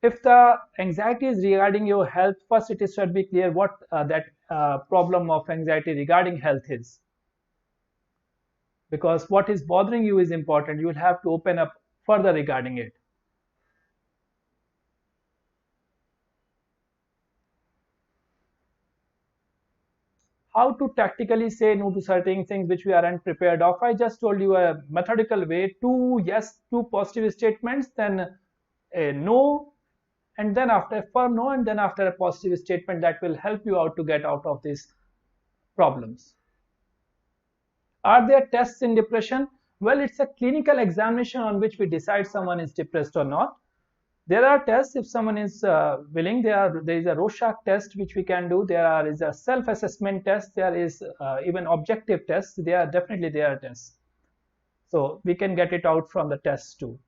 If the anxiety is regarding your health, first it should be clear what that problem of anxiety regarding health is. Because what is bothering you is important. You will have to open up further regarding it. How to tactically say no to certain things which we aren't prepared of. I just told you a methodical way: two yes, two positive statements, then a no, and then after a firm no, and then after a positive statement that will help you out to get out of these problems. Are there tests in depression? Well, it's a clinical examination on which we decide someone is depressed or not. There are tests if someone is willing. There is a Rorschach test which we can do. There is a self-assessment test. There is even objective tests. There are tests. So we can get it out from the tests too.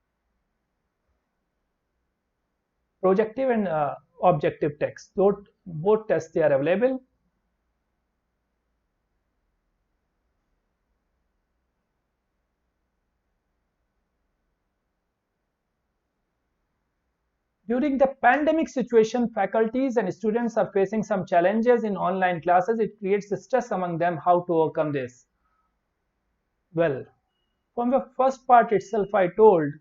Projective and objective tests. Both tests they are available. During the pandemic situation, faculties and students are facing some challenges in online classes. It creates stress among them how to overcome this. Well, from the first part itself, I told,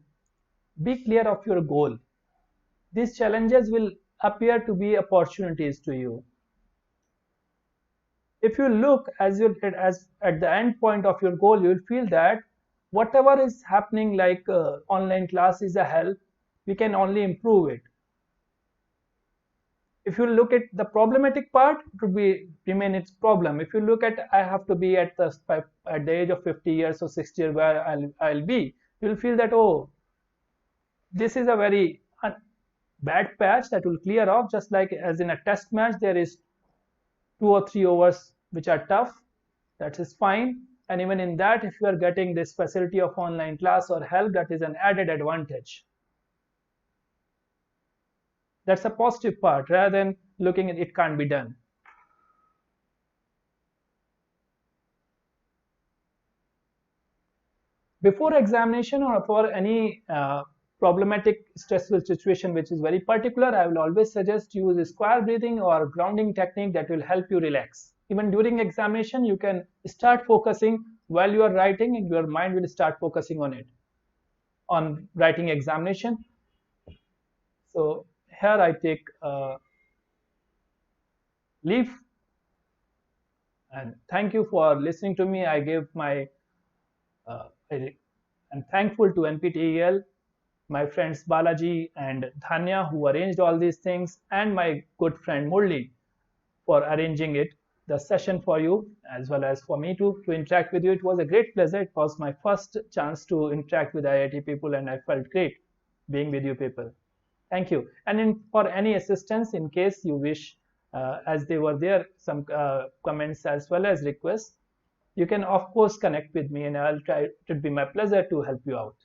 be clear of your goal. These challenges will appear to be opportunities to you. If you look as at the end point of your goal, you will feel that whatever is happening, like online class, is a help. We can only improve it. If you look at the problematic part, it would remain its problem. If you look at I have to be at the age of 50 years or 60 years where I'll be, you will feel that, oh, this is a very bad patch that will clear off. Just like as in a test match, there is 2 or 3 overs which are tough. That is fine. And even in that, if you are getting this facility of online class or help, that is an added advantage. That's a positive part rather than looking at it can't be done. Before examination or for any problematic stressful situation which is very particular, I will always suggest use square breathing or grounding technique that will help you relax. Even during examination, you can start focusing while you are writing and your mind will start focusing on it, on writing examination. So here I take leave and thank you for listening to me. I gave my I'm thankful to NPTEL, my friends Balaji and Dhanya who arranged all these things, and my good friend Murli for arranging the session for you as well as for me to interact with you. It was a great pleasure. It was my first chance to interact with IIT people and I felt great being with you people. Thank you. And for any assistance in case you wish, as they were there, some comments as well as requests, you can of course connect with me and I'll try. It would be my pleasure to help you out.